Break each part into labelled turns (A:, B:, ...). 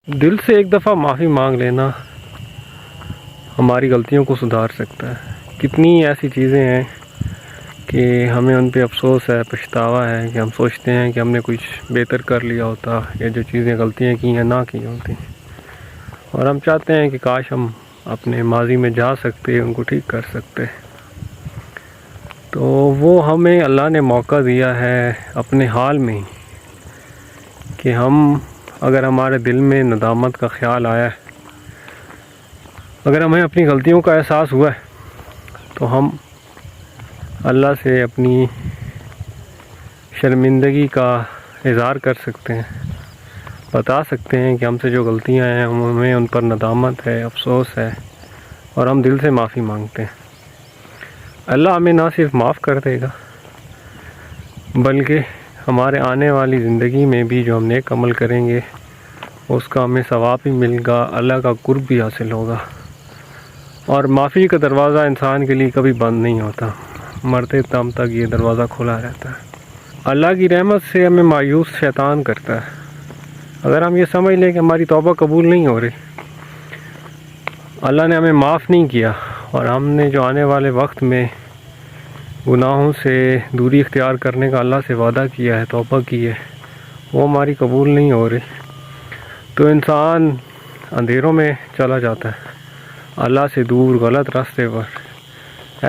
A: دل سے ایک دفعہ معافی مانگ لینا ہماری غلطیوں کو سدھار سکتا ہے۔ کتنی ایسی چیزیں ہیں کہ ہمیں ان پہ افسوس ہے، پچھتاوا ہے کہ ہم سوچتے ہیں کہ ہم نے کچھ بہتر کر لیا ہوتا یا جو چیزیں غلطیاں کی ہیں نہ کی ہوتی، اور ہم چاہتے ہیں کہ کاش ہم اپنے ماضی میں جا سکتے، ان کو ٹھیک کر سکتے۔ تو وہ ہمیں اللہ نے موقع دیا ہے اپنے حال میں کہ ہم اگر ہمارے دل میں ندامت کا خیال آیا ہے، اگر ہمیں اپنی غلطیوں کا احساس ہوا ہے، تو ہم اللہ سے اپنی شرمندگی کا اظہار کر سکتے ہیں، بتا سکتے ہیں کہ ہم سے جو غلطیاں ہیں ہمیں ان پر ندامت ہے، افسوس ہے، اور ہم دل سے معافی مانگتے ہیں۔ اللہ ہمیں نہ صرف معاف کر دے گا بلکہ ہمارے آنے والی زندگی میں بھی جو ہم نیک عمل کریں گے اس کا ہمیں ثواب بھی ملے گا، اللہ کا قرب بھی حاصل ہوگا۔ اور معافی کا دروازہ انسان کے لیے کبھی بند نہیں ہوتا، مرتے دم تک یہ دروازہ کھلا رہتا ہے۔ اللہ کی رحمت سے ہمیں مایوس شیطان کرتا ہے۔ اگر ہم یہ سمجھ لیں کہ ہماری توبہ قبول نہیں ہو رہی، اللہ نے ہمیں معاف نہیں کیا، اور ہم نے جو آنے والے وقت میں گناہوں سے دوری اختیار کرنے کا اللہ سے وعدہ کیا ہے، توبہ کی ہے، وہ ہماری قبول نہیں ہو رہی، تو انسان اندھیروں میں چلا جاتا ہے، اللہ سے دور، غلط راستے پر،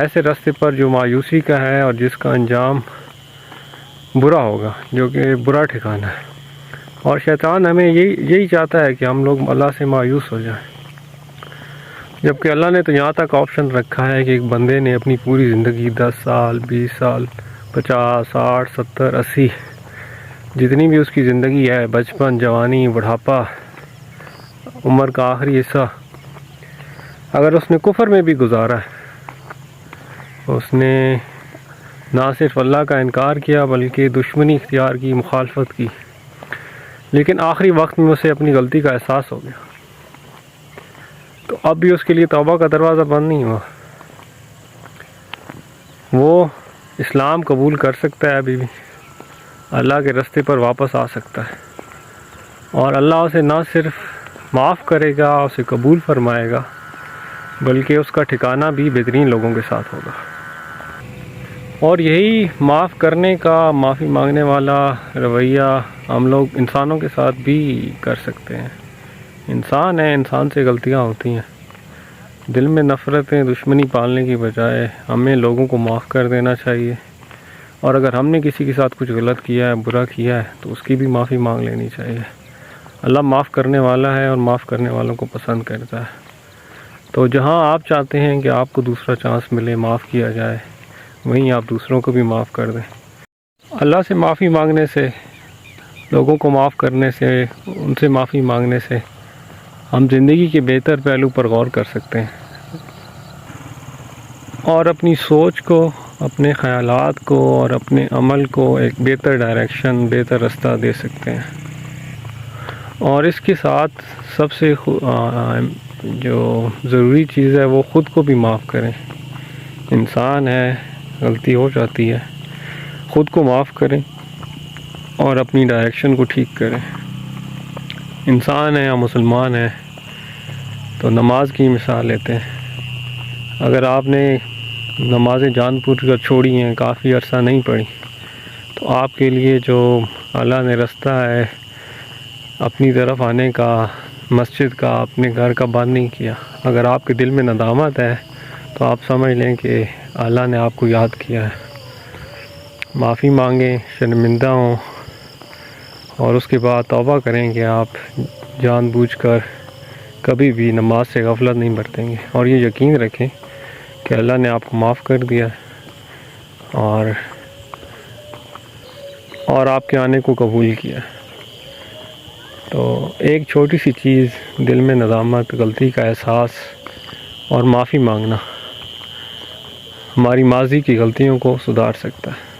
A: ایسے راستے پر جو مایوسی کا ہے اور جس کا انجام برا ہوگا، جو کہ برا ٹھکانہ ہے۔ اور شیطان ہمیں یہی چاہتا ہے کہ ہم لوگ اللہ سے مایوس ہو جائیں، جبکہ اللہ نے تو یہاں تک آپشن رکھا ہے کہ ایک بندے نے اپنی پوری زندگی 10 سال، 20 سال، 50، 60، 70، 80، جتنی بھی اس کی زندگی ہے، بچپن، جوانی، بڑھاپا، عمر کا آخری حصہ، اگر اس نے کفر میں بھی گزارا ہے، اس نے نہ صرف اللہ کا انکار کیا بلکہ دشمنی اختیار کی، مخالفت کی، لیکن آخری وقت میں اسے اپنی غلطی کا احساس ہو گیا، تو اب بھی اس کے لیے توبہ کا دروازہ بند نہیں ہوا۔ وہ اسلام قبول کر سکتا ہے، ابھی بھی اللہ کے راستے پر واپس آ سکتا ہے، اور اللہ اسے نہ صرف معاف کرے گا، اسے قبول فرمائے گا، بلکہ اس کا ٹھکانہ بھی بہترین لوگوں کے ساتھ ہوگا۔ اور یہی معاف کرنے کا، معافی مانگنے والا رویہ ہم لوگ انسانوں کے ساتھ بھی کر سکتے ہیں۔ انسان ہے، انسان سے غلطیاں ہوتی ہیں، دل میں نفرتیں، دشمنی پالنے کی بجائے ہمیں لوگوں کو معاف کر دینا چاہیے، اور اگر ہم نے کسی کے ساتھ کچھ غلط کیا ہے، برا کیا ہے، تو اس کی بھی معافی مانگ لینی چاہیے۔ اللہ معاف کرنے والا ہے اور معاف کرنے والوں کو پسند کرتا ہے۔ تو جہاں آپ چاہتے ہیں کہ آپ کو دوسرا چانس ملے، معاف کیا جائے، وہیں آپ دوسروں کو بھی معاف کر دیں۔ اللہ سے معافی مانگنے سے، لوگوں کو معاف کرنے سے، ان سے معافی مانگنے سے ہم زندگی کے بہتر پہلو پر غور کر سکتے ہیں، اور اپنی سوچ کو، اپنے خیالات کو اور اپنے عمل کو ایک بہتر ڈائریکشن، بہتر راستہ دے سکتے ہیں۔ اور اس کے ساتھ سب سے جو ضروری چیز ہے وہ خود کو بھی معاف کریں۔ انسان ہے، غلطی ہو جاتی ہے، خود کو معاف کریں اور اپنی ڈائریکشن کو ٹھیک کریں۔ انسان ہے یا مسلمان ہے، تو نماز کی مثال لیتے ہیں۔ اگر آپ نے نمازیں جان بوجھ کر چھوڑی ہیں، کافی عرصہ نہیں پڑھی، تو آپ کے لیے جو اللہ نے راستہ ہے اپنی طرف آنے کا، مسجد کا، اپنے گھر کا بند نہیں کیا، اگر آپ کے دل میں ندامت ہے تو آپ سمجھ لیں کہ اللہ نے آپ کو یاد کیا ہے۔ معافی مانگیں، شرمندہ ہوں، اور اس کے بعد توبہ کریں کہ آپ جان بوجھ کر کبھی بھی نماز سے غفلت نہیں برتیں گے، اور یہ یقین رکھیں کہ اللہ نے آپ کو معاف کر دیا اور آپ کے آنے کو قبول کیا۔ تو ایک چھوٹی سی چیز، دل میں ندامت، غلطی کا احساس اور معافی مانگنا ہماری ماضی کی غلطیوں کو سدھار سکتا ہے۔